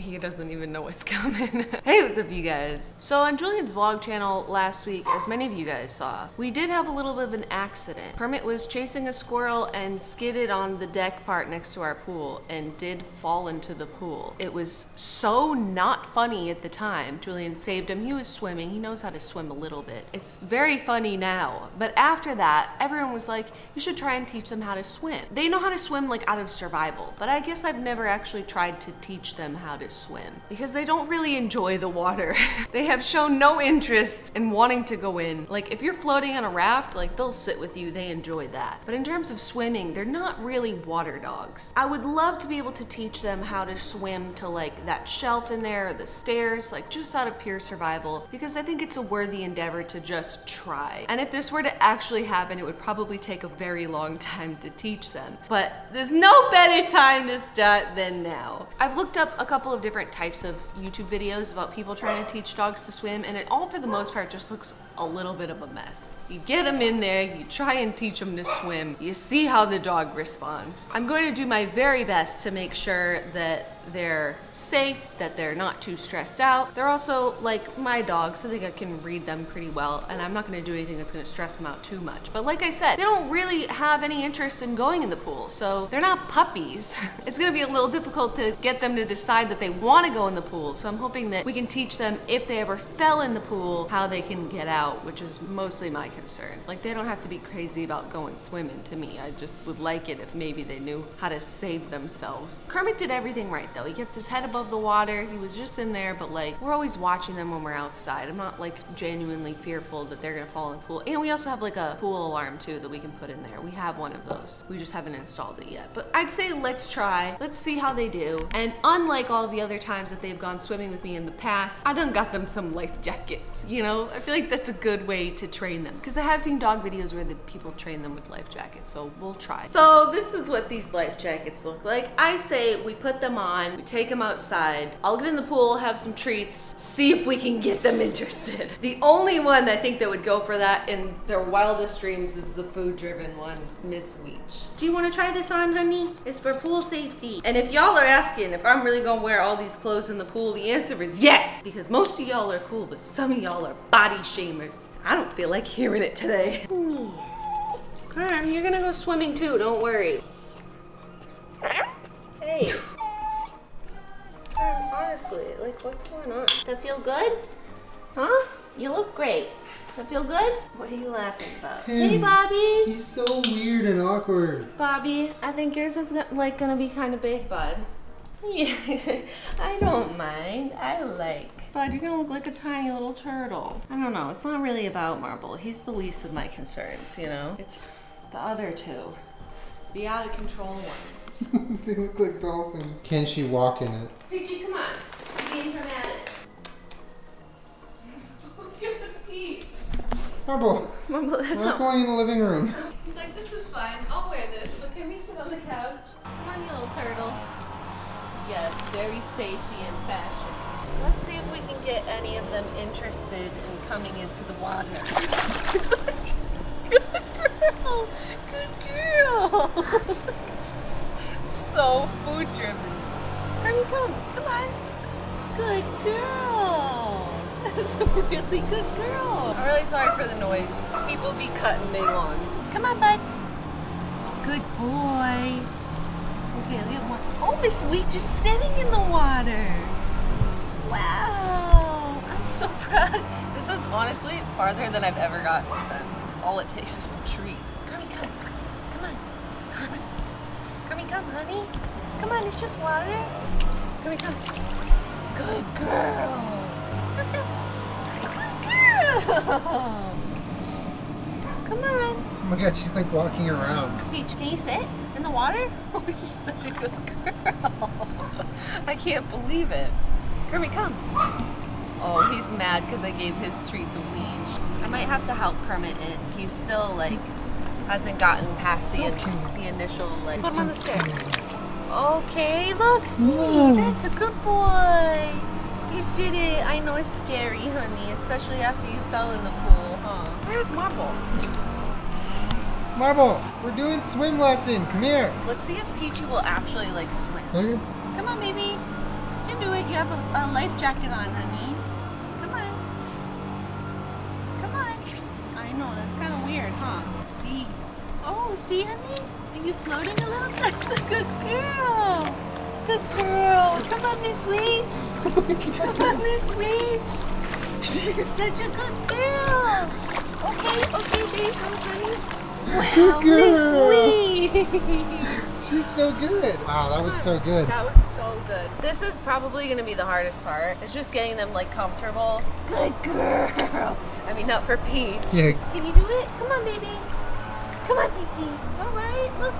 He doesn't even know what's coming. Hey, what's up you guys? So on Julian's vlog channel last week, as many of you guys saw, we did have a little bit of an accident. Kermit was chasing a squirrel and skidded on the deck part next to our pool and did fall into the pool. It was so not funny at the time. Julian saved him. He was swimming. He knows how to swim a little bit. It's very funny now. But after that, everyone was like, you should try and teach them how to swim. They know how to swim like out of survival, but I guess I've never actually tried to teach them how to swim because they don't really enjoy the water. They have shown no interest in wanting to go in. Like if you're floating on a raft, like they'll sit with you, they enjoy that. But in terms of swimming, they're not really water dogs. I would love to be able to teach them how to swim to like that shelf in there or the stairs, like just out of pure survival, because I think it's a worthy endeavor to just try. And if this were to actually happen, it would probably take a very long time to teach them. But there's no better time to start than now. I've looked up a couple of different types of YouTube videos about people trying to teach dogs to swim, and it all for the most part just looks a little bit of a mess. You get them in there, you try and teach them to swim, you see how the dog responds. I'm going to do my very best to make sure that they're safe, that they're not too stressed out. They're also like my dogs, I think I can read them pretty well, and I'm not gonna do anything that's gonna stress them out too much. But like I said, they don't really have any interest in going in the pool, so they're not puppies. It's gonna be a little difficult to get them to decide that they wanna go in the pool, so I'm hoping that we can teach them if they ever fell in the pool, how they can get out, which is mostly my concern. Like they don't have to be crazy about going swimming to me. I just would like it if maybe they knew how to save themselves. Kermit did everything right though. He kept his head above the water. He was just in there, but like we're always watching them when we're outside. I'm not like genuinely fearful that they're gonna fall in the pool. And we also have like a pool alarm too that we can put in there. We have one of those. We just haven't installed it yet. But I'd say let's try. Let's see how they do. And unlike all the other times that they've gone swimming with me in the past, I done got them some life jackets, you know? I feel like that's a good way to train them, because I have seen dog videos where the people train them with life jackets, so we'll try. So this is what these life jackets look like. I say we put them on, we take them outside. I'll get in the pool, have some treats, see if we can get them interested. The only one I think that would go for that in their wildest dreams is the food-driven one, Miss Weech. Do you want to try this on, honey? It's for pool safety. And if y'all are asking if I'm really gonna wear all these clothes in the pool, the answer is yes, because most of y'all are cool, but some of y'all are body shamers. I don't feel like hearing it today. Carm, you're gonna go swimming too, don't worry. Hey. Carm, honestly, like what's going on? Does that feel good? Huh? You look great. Does that feel good? What are you laughing about? Hey, Bobby. He's so weird and awkward. Bobby, I think yours is like gonna be kind of big, bud. Yeah, I don't mind. I like. Bud, you're gonna look like a tiny little turtle. I don't know, it's not really about Marble. He's the least of my concerns, you know? It's the other two. The out of control ones. They look like dolphins. Can she walk in it? Peachy, come on. You're being dramatic. Look at the feet. Marble. Marble, that's I'm not going in the living room. He's like, this is fine. I'll wear this. So can we sit on the couch? Come on, you little turtle. Yes, very safety and fashion. Let's see if we can get any of them interested in coming into the water. Good girl! Good girl! So food driven. Kermit, come on. Good girl. That's a really good girl. I'm really sorry for the noise. People be cutting their lawns. Come on, bud. Good boy. Okay, we have one. Oh, Miss Weech is sitting in the water. Wow, I'm so proud. This is honestly farther than I've ever gotten with them. All it takes is some treats. Kermit, come. Come on. Kermit, come, honey. Come on, it's just water. Kermit, come. Good girl. Good girl. Come on. Oh my god, she's like walking around. Peach, can you sit in the water? Oh, she's such a good girl. I can't believe it. Kermit, come. Oh, he's mad because I gave his treat to Weech. I might have to help Kermit in. He's still like, hasn't gotten past the initial like. Put him on the stair. Okay, look, see, that's a good boy. You did it. I know it's scary, honey, especially after you fell in the pool, huh? Where's Marble? Marble, we're doing swim lesson. Come here. Let's see if Peachy will actually like swim. Okay. Come on, baby. Come do it. You have a life jacket on, honey. Come on. Come on. I know, that's kind of weird, huh? Let's see. Oh, see, honey? Are you floating a little? That's a good girl. Good girl. Come on, Miss Weech. Come on, Miss Weech. She's such a good girl. Okay, babe, honey. Wow, Miss Weech. She's so good. Wow, that was so good. That was so good. This is probably going to be the hardest part. It's just getting them like comfortable. Good girl. I mean, not for Peach. Yeah. Can you do it? Come on, baby. Come on, Peachy. It's all right. Look.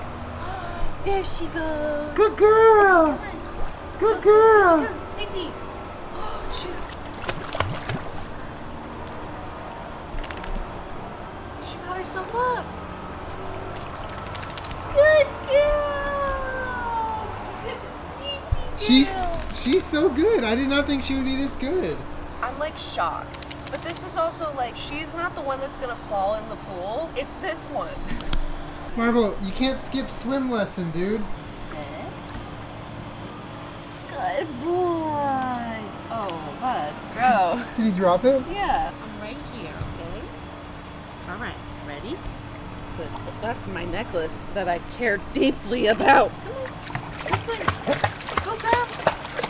There she goes. Good girl. Come on. Good Look, girl. Peachy. Oh, shoot. She got herself up. Good girl. Peachy girl. She's so good. I did not think she would be this good. I'm like shocked. But this is also like, she's not the one that's gonna fall in the pool. It's this one. Marble, you can't skip swim lesson, dude. Sit. Good boy. Oh, bud. Gross. Did you drop it? Yeah. I'm right here, okay? All right, ready? Good. That's my necklace that I care deeply about. Come on. This way. Go, girl.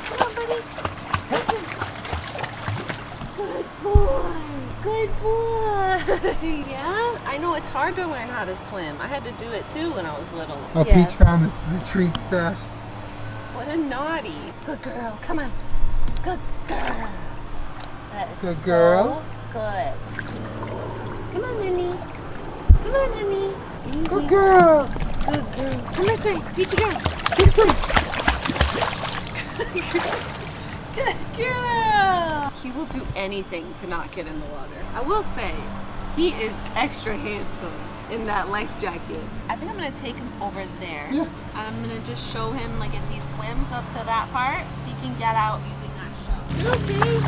Come on, buddy. This way. Good boy. Good boy. Yeah? I know it's hard to learn how to swim. I had to do it too when I was little. Oh, Yeah. Peach found the treat stash. What a naughty. Good girl. Come on. Good girl. That is Good so girl. good. Come on, honey. Come on, honey. Easy. Good girl. Good girl. Come this way. Peachy girl. Take some. Good girl. He will do anything to not get in the water. I will say, he is extra handsome in that life jacket. I think I'm gonna take him over there. Yeah. I'm gonna just show him, like, if he swims up to that part, he can get out using that shell. Okay.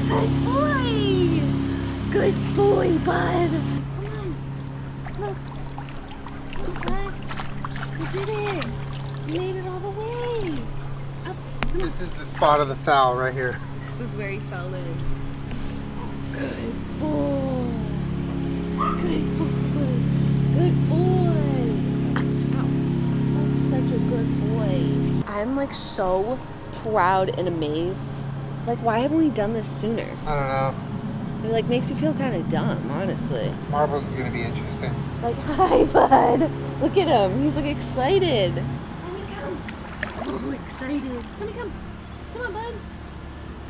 Good boy. Good boy, bud. Come on. Look. Look, bud. You did it. You made it all the way. Up. Come on. This is the spot of the foul right here. This is where he fell in. Good boy. Good boy. Good boy. Ow. That's such a good boy. I'm like so proud and amazed. Like, why haven't we done this sooner? I don't know. It like makes you feel kind of dumb, honestly. Marbles is gonna be interesting. Like, hi, bud. Look at him. He's like excited. Let me come. Oh, excited. Let me come. Come on, bud.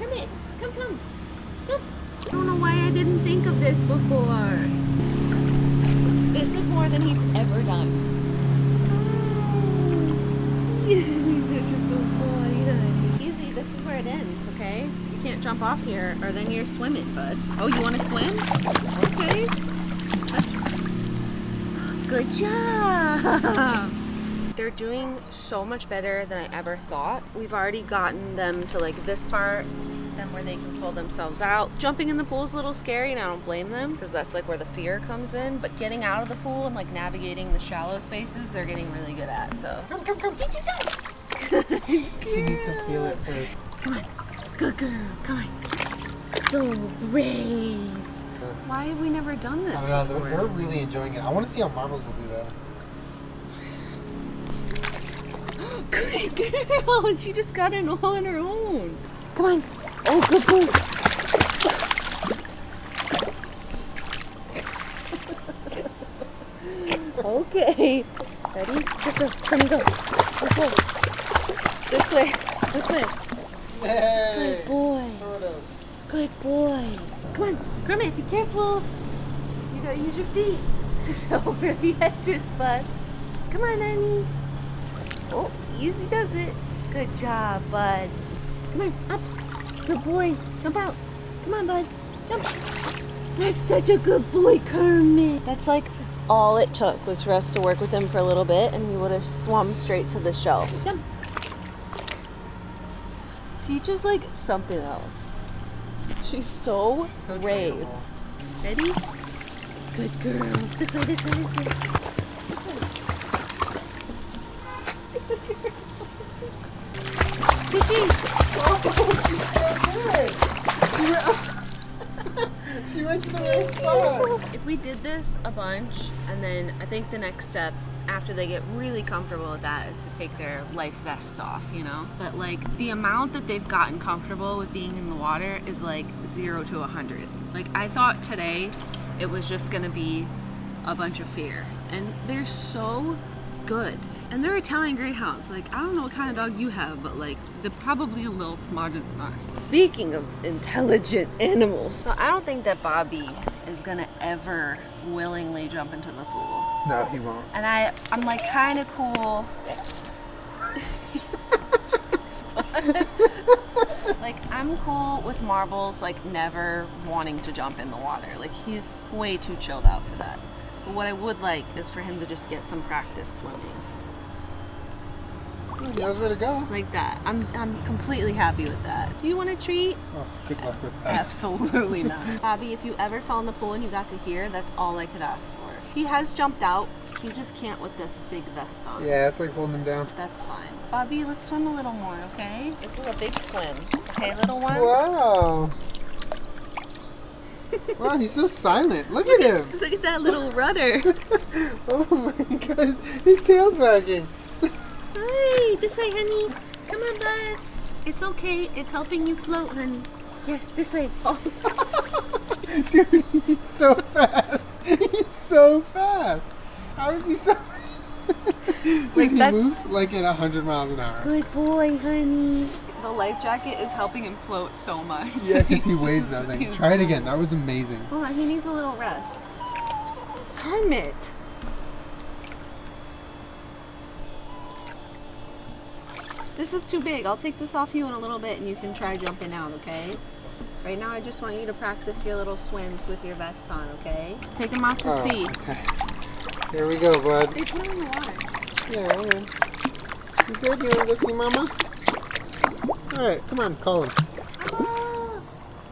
Come here. Come. Come. I don't know why I didn't think of this before. This is more than he's ever done. Oh. He's such a good boy. Easy. This is where it ends, okay? You can't jump off here or then you're swimming, bud. Oh, you want to swim? Okay. Good job! They're doing so much better than I ever thought. We've already gotten them to like this part, then where they can pull themselves out. Jumping in the pool is a little scary and I don't blame them because that's like where the fear comes in. But getting out of the pool and like navigating the shallow spaces, they're getting really good at, so. Come. Peachy jump! She needs to feel it first. Come on. Good girl. Come on. So brave. Why have we never done this I don't know. before? They're really enjoying it. I want to see how Marbles will do that. Good girl! She just got in all on her own. Come on. Oh, good boy. Okay. Ready? This way. Let me go. This way. This way. Hey, Good boy. Sort of. Good boy. Come on. Kermit, be careful. You gotta use your feet. This is over the edges, bud. Come on, honey. Oh, easy does it. Good job, bud. Come on, up. Good boy. Jump out. Come on, bud. Jump. That's such a good boy, Kermit. That's like all it took was for us to work with him for a little bit and he would have swum straight to the shelf. Jump. Peach is like something else. She's so brave. trainable. Ready? Good girl. This way, this way, this way. She's so good. She went to the right spot. If we did this a bunch, and then I think the next step after they get really comfortable with that is to take their life vests off, you know? But like the amount that they've gotten comfortable with being in the water is like 0 to 100. Like I thought today it was just gonna be a bunch of fear, and they're so good. And they're Italian Greyhounds. Like, I don't know what kind of dog you have, but like, they're probably a little smarter than us. Speaking of intelligent animals, so I don't think that Bobby is gonna ever willingly jump into the pool. No, he won't. And I'm like kind of cool. Like, I'm cool with Marbles, like, never wanting to jump in the water. Like, he's way too chilled out for that. But what I would like is for him to just get some practice swimming. He knows where to go. Like that. I'm completely happy with that. Do you want a treat? Oh, good luck with that. Absolutely not. Bobby, if you ever fell in the pool and you got to here, that's all I could ask for. He has jumped out. He just can't with this big vest on. Yeah, it's like holding him down. That's fine. Bobby, let's swim a little more, okay? This is a big swim. Okay, little one? Wow. Wow, he's so silent. Look at him. Look at that little rudder. Oh my gosh, his tail's wagging. Hi, this way, honey. Come on, bud. It's okay. It's helping you float, honey. Yes, this way. Oh. Dude, he's so fast. He's so fast. How is he so Dude, Like, he that's- moves like at 100 miles an hour. Good boy, honey. The life jacket is helping him float so much. Yeah, because he weighs nothing. He's- Try it again. That was amazing. Hold on, he needs a little rest. Kermit. This is too big. I'll take this off you in a little bit and you can try jumping out, okay? Right now I just want you to practice your little swims with your vest on, okay? Take him out to sea. Okay. Here we go, bud. They put him in the water. Yeah, all right. You good? You want to go see Mama? All right, come on, call him. Oh,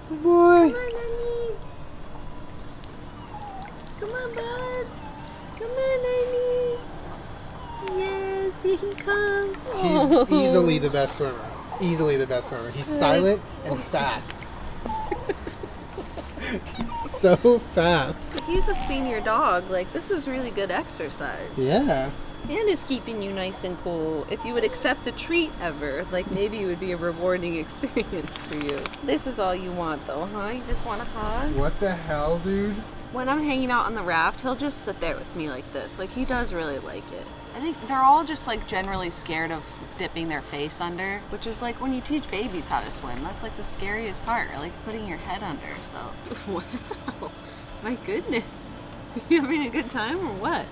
Good boy. come on, honey. Come on, bud. Come on, honey. Yes, here he comes. He's Oh. easily the best swimmer. Easily the best swimmer. He's silent and fast. He's so fast. He's a senior dog. Like, this is really good exercise. Yeah. And is keeping you nice and cool. If you would accept a treat ever, like maybe it would be a rewarding experience for you. This is all you want though, huh? You just want a hug? What the hell, dude? When I'm hanging out on the raft, he'll just sit there with me like this. Like, he does really like it. I think they're all just like generally scared of dipping their face under, which is like when you teach babies how to swim, that's like the scariest part, like putting your head under. So, wow, my goodness. You having a good time or what?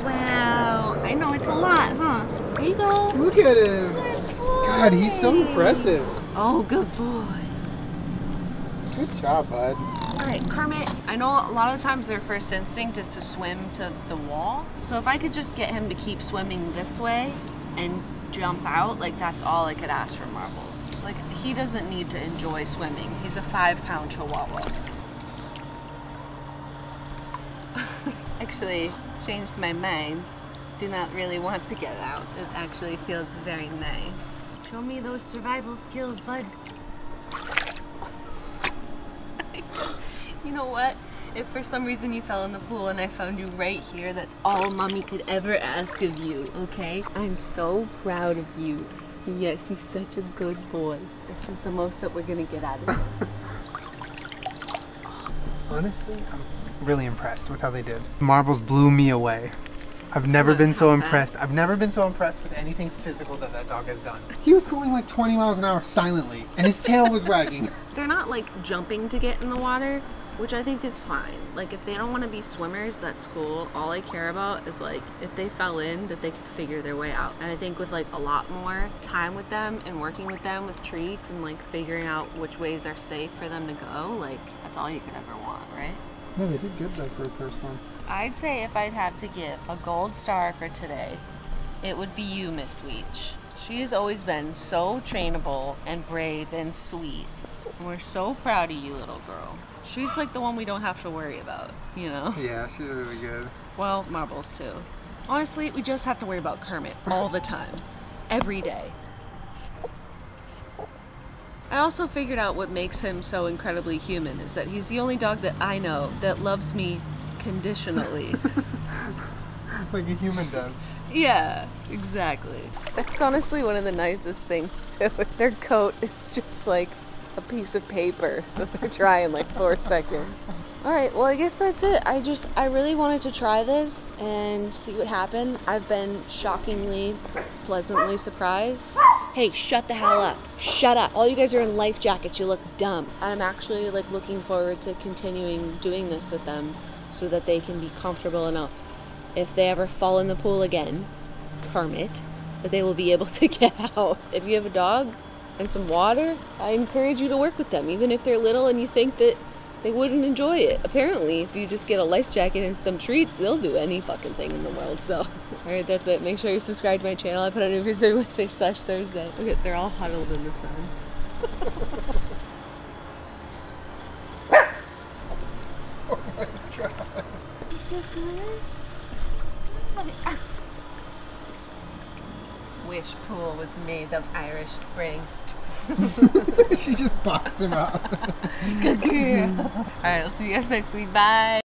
Wow, I know it's a lot, huh? There you go. Look at him. Good boy. God, he's so impressive. Oh, good boy. Good job, bud. All right, Kermit, I know a lot of the times their first instinct is to swim to the wall. So if I could just get him to keep swimming this way and jump out, like that's all I could ask for Marbles. Like, he doesn't need to enjoy swimming. He's a 5-pound chihuahua. Actually, changed my mind. Do not really want to get out. It actually feels very nice. Show me those survival skills, bud. You know what? If for some reason you fell in the pool and I found you right here, that's all Mommy could ever ask of you, okay? I'm so proud of you. Yes, he's such a good boy. This is the most that we're gonna get out of him. Honestly, I'm really impressed with how they did. Marbles blew me away. I've never been so impressed. I've never been so impressed with anything physical that that dog has done. He was going like 20 miles an hour silently, and his tail was wagging. They're not like jumping to get in the water, which I think is fine. Like, if they don't want to be swimmers, that's cool. All I care about is like if they fell in, that they could figure their way out. And I think with like a lot more time with them and working with them with treats and like figuring out which ways are safe for them to go, like that's all you could ever want, right? No, they did good though for the first one. I'd say if I'd have to give a gold star for today, it would be you, Miss Weech. She has always been so trainable and brave and sweet. We're so proud of you, little girl. She's like the one we don't have to worry about, you know? Yeah, she's really good. Well, Marbles too. Honestly, we just have to worry about Kermit all the time. Every day. I also figured out what makes him so incredibly human is that he's the only dog that I know that loves me conditionally. Like a human does. Yeah, exactly. That's honestly one of the nicest things too. Their coat is just like a piece of paper, so they're dry in like 4 seconds. Alright, well I guess that's it. I really wanted to try this and see what happened. I've been shockingly, pleasantly surprised. Hey, shut the hell up. Shut up. All you guys are in life jackets, you look dumb. I'm actually like looking forward to continuing doing this with them so that they can be comfortable enough if they ever fall in the pool again, Kermit, that they will be able to get out. If you have a dog and some water, I encourage you to work with them, even if they're little and you think that they wouldn't enjoy it. Apparently, if you just get a life jacket and some treats, they'll do any fucking thing in the world, so. Alright, that's it. Make sure you subscribe to my channel. I put out new videos every Wednesday/Thursday. Look at, they're all huddled in the sun. Oh my god. Wish pool was made of Irish Spring. She just boxed him out. Good girl. Alright, I'll see you guys next week. Bye.